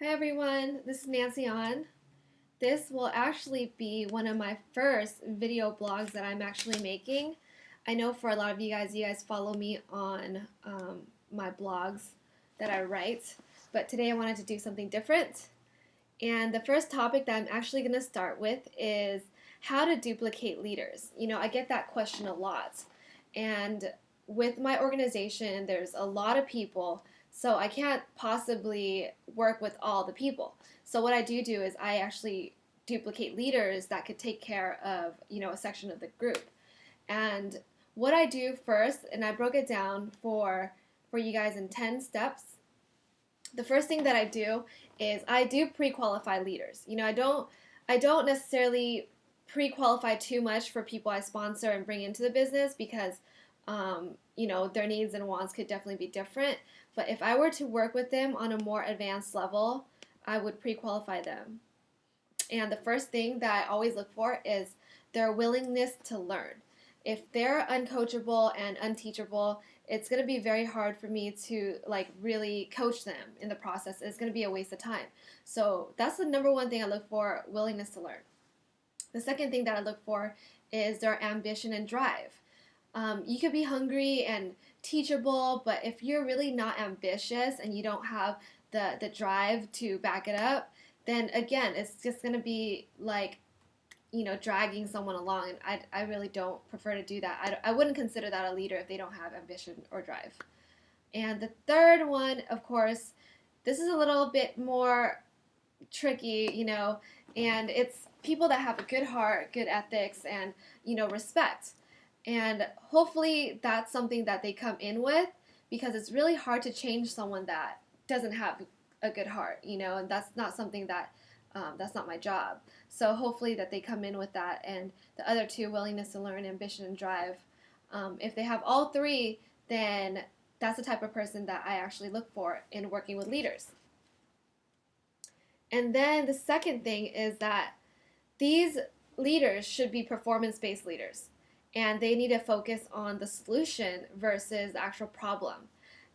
Hi everyone, this is Nancy on. This will actually be one of my first video blogs that I'm actually making. I know for a lot of you guys follow me on my blogs that I write, but today I wanted to do something different. And the first topic that I'm actually going to start with is how to duplicate leaders. I get that question a lot. And with my organization, there's a lot of people, so I can't possibly work with all the people. So what I do is I actually duplicate leaders that could take care of, a section of the group. And what I do first, and I broke it down for you guys in 10 steps. The first thing that I do is I do pre-qualify leaders. I don't necessarily pre-qualify too much for people I sponsor and bring into the business because their needs and wants could definitely be different. But if I were to work with them on a more advanced level, I would pre-qualify them. And the first thing that I always look for is their willingness to learn. If they're uncoachable and unteachable, it's going to be very hard for me to really coach them in the process. It's going to be a waste of time. So that's the number one thing I look for, willingness to learn. The second thing that I look for is their ambition and drive. You could be hungry and teachable, but if you're really not ambitious and you don't have the drive to back it up, then again, it's just going to be dragging someone along. And I really don't prefer to do that. I wouldn't consider that a leader if they don't have ambition or drive. And the third one, of course, this is a little bit more tricky, and it's people that have a good heart, good ethics, and, respect. And hopefully that's something that they come in with because it's really hard to change someone that doesn't have a good heart, and that's not something that's not my job. So hopefully that they come in with that. And the other two, willingness to learn, ambition, and drive. If they have all three, then that's the type of person that I actually look for in working with leaders. And then the second thing is that these leaders should be performance-based leaders, and they need to focus on the solution versus the actual problem.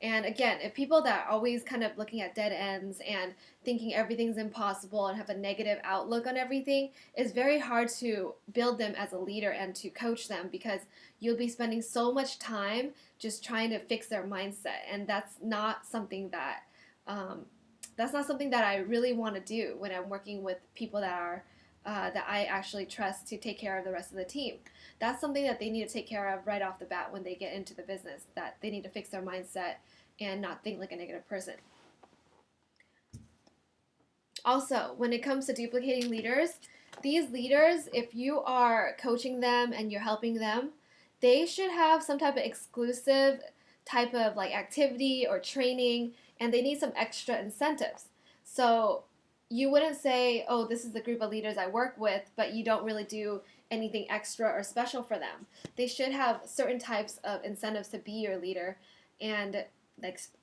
And again, if people that are always kind of looking at dead ends and thinking everything's impossible and have a negative outlook on everything, it's very hard to build them as a leader and to coach them because you'll be spending so much time just trying to fix their mindset, and that's not something that I really want to do when I'm working with people that I actually trust to take care of the rest of the team. That's something that they need to take care of right off the bat when they get into the business, that they need to fix their mindset and not think like a negative person. Also, when it comes to duplicating leaders, these leaders, if you are coaching them and you're helping them, they should have some type of exclusive type of activity or training, and they need some extra incentives. So you wouldn't say, oh, this is the group of leaders I work with, but you don't really do anything extra or special for them. They should have certain types of incentives to be your leader, and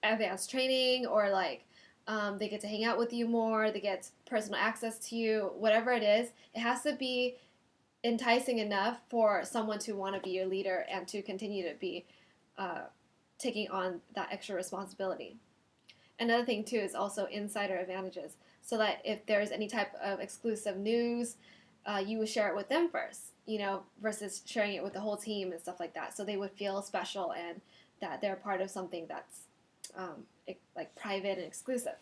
advanced training, or they get to hang out with you more, they get personal access to you, whatever it is. It has to be enticing enough for someone to want to be your leader and to continue to be taking on that extra responsibility. Another thing too is also insider advantages, so that if there's any type of exclusive news, you would share it with them first, versus sharing it with the whole team and stuff like that. So they would feel special and that they're part of something that's private and exclusive.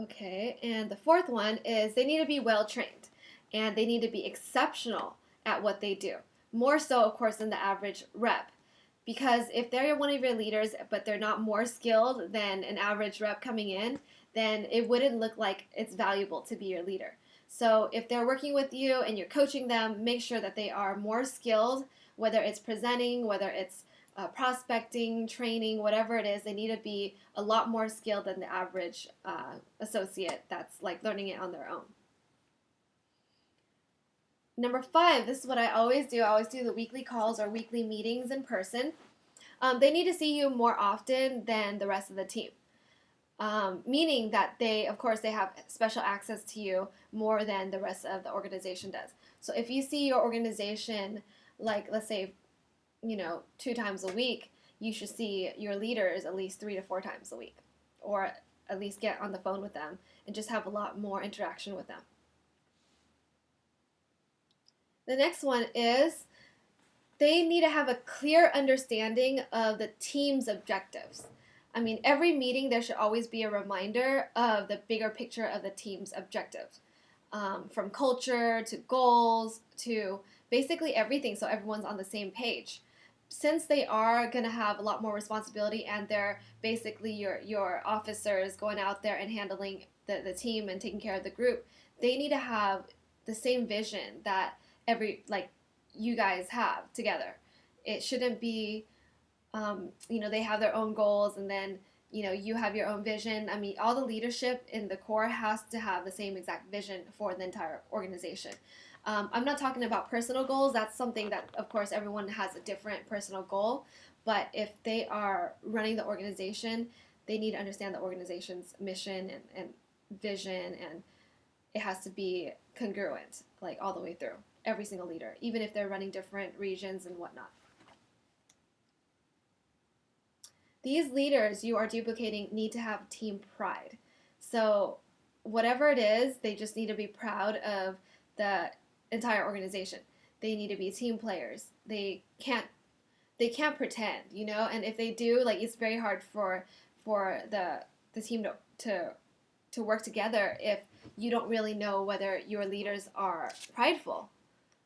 Okay, and the fourth one is they need to be well trained and they need to be exceptional at what they do. More so, of course, than the average rep. Because if they're one of your leaders, but they're not more skilled than an average rep coming in, then it wouldn't look like it's valuable to be your leader. So if they're working with you and you're coaching them, make sure that they are more skilled, whether it's presenting, whether it's prospecting, training, whatever it is. They need to be a lot more skilled than the average associate that's learning it on their own. Number 5, this is what I always do. I always do the weekly calls or weekly meetings in person. They need to see you more often than the rest of the team. Meaning that of course, they have special access to you more than the rest of the organization does. So if you see your organization, let's say, 2 times a week, you should see your leaders at least 3 to 4 times a week, or at least get on the phone with them and just have a lot more interaction with them. The next one is they need to have a clear understanding of the team's objectives. I mean, every meeting there should always be a reminder of the bigger picture of the team's objectives, from culture to goals to basically everything, so everyone's on the same page. Since they are going to have a lot more responsibility and they're basically your officers going out there and handling the team and taking care of the group, they need to have the same vision that you guys have together. It shouldn't be, they have their own goals and then, you have your own vision. I mean, all the leadership in the Corps has to have the same exact vision for the entire organization. I'm not talking about personal goals. That's something that, of course, everyone has a different personal goal. But if they are running the organization, they need to understand the organization's mission and vision, and it has to be congruent, like all the way through, every single leader, even if they're running different regions and whatnot. These leaders you are duplicating need to have team pride. So whatever it is, they just need to be proud of the entire organization. They need to be team players. They can't pretend, and if they do, like, it's very hard for the team to work together if you don't really know whether your leaders are prideful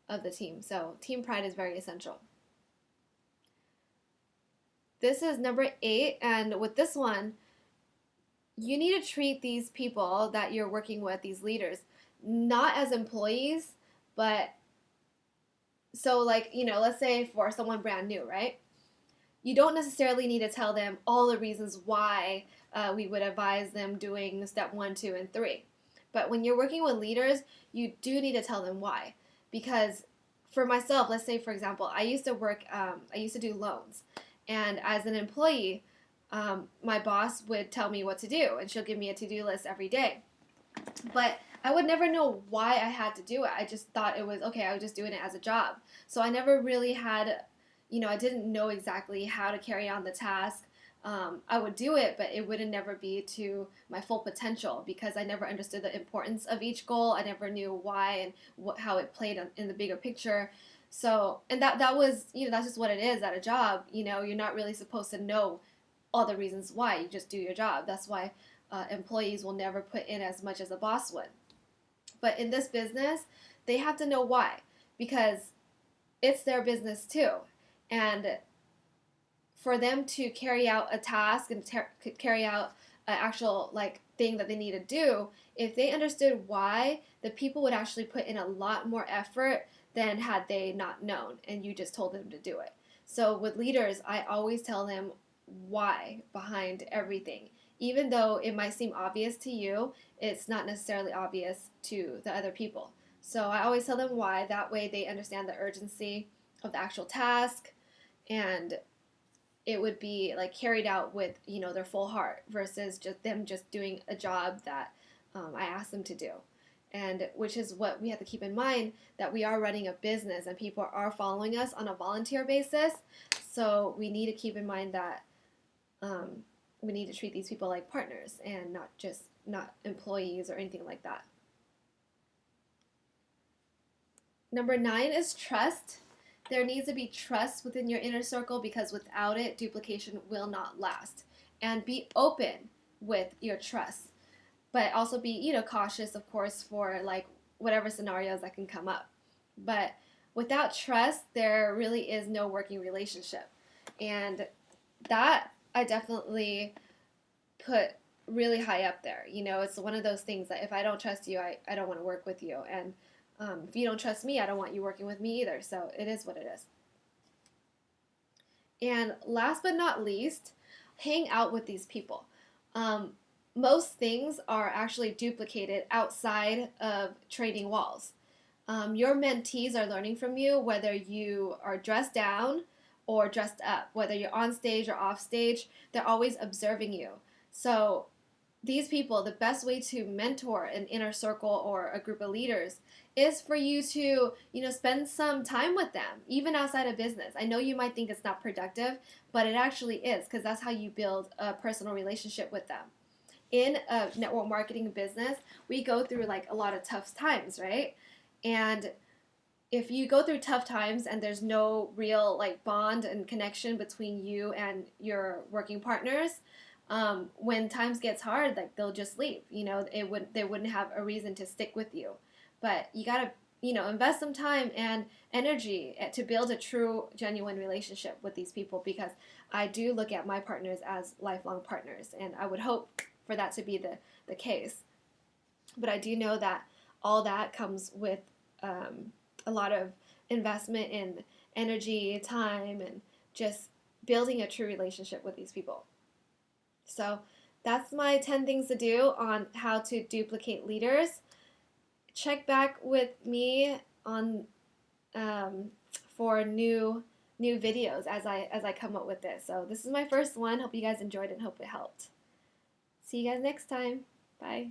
of the team. So team pride is very essential. This is number 8, and with this one, you need to treat these people that you're working with, these leaders, not as employees, but so, like, let's say for someone brand new, right? You don't necessarily need to tell them all the reasons why we would advise them doing step 1, 2, and 3. But when you're working with leaders, you do need to tell them why. Because for myself, let's say, for example, I used to do loans. And as an employee, my boss would tell me what to do, and she'll give me a to-do list every day. But I would never know why I had to do it. I just thought it was, okay, I was just doing it as a job. So I never really had, I didn't know exactly how to carry on the task. I would do it, but it wouldn't never be to my full potential because I never understood the importance of each goal. I never knew why and how it played in the bigger picture. So, and that was, that's just what it is at a job. You're not really supposed to know all the reasons why. You just do your job. That's why employees will never put in as much as a boss would. But in this business, they have to know why, because it's their business too. And for them to carry out a task and carry out an actual thing that they need to do, if they understood why, the people would actually put in a lot more effort than had they not known and you just told them to do it. So with leaders, I always tell them why behind everything. Even though it might seem obvious to you, it's not necessarily obvious to the other people. So I always tell them why. That way they understand the urgency of the actual task, and it would be carried out with their full heart versus just doing a job that I asked them to do. And which is what we have to keep in mind, that we are running a business and people are following us on a volunteer basis. So we need to keep in mind that we need to treat these people like partners and not employees or anything like that. Number 9 is trust. There needs to be trust within your inner circle because without it, duplication will not last. And be open with your trust. But also be, cautious, of course, for whatever scenarios that can come up. But without trust, there really is no working relationship. And that I definitely put really high up there. It's one of those things that if I don't trust you, I don't want to work with you. And if you don't trust me, I don't want you working with me either. So it is what it is. And last but not least, hang out with these people. Most things are actually duplicated outside of training walls. Your mentees are learning from you whether you are dressed down or dressed up, whether you're on stage or off stage. They're always observing you. So these people, the best way to mentor an inner circle or a group of leaders is for you to, spend some time with them, even outside of business. I know you might think it's not productive, but it actually is, because that's how you build a personal relationship with them. In a network marketing business, we go through like a lot of tough times, right? And if you go through tough times and there's no real like bond and connection between you and your working partners, when times gets hard, like they'll just leave. They wouldn't have a reason to stick with you. But you gotta, invest some time and energy to build a true, genuine relationship with these people, because I do look at my partners as lifelong partners, and I would hope for that to be the case. But I do know that all that comes with a lot of investment in energy, time, and just building a true relationship with these people. So that's my 10 things to do on how to duplicate leaders. Check back with me on for new videos as I come up with this. So this is my first one. Hope you guys enjoyed it and hope it helped. See you guys next time. Bye.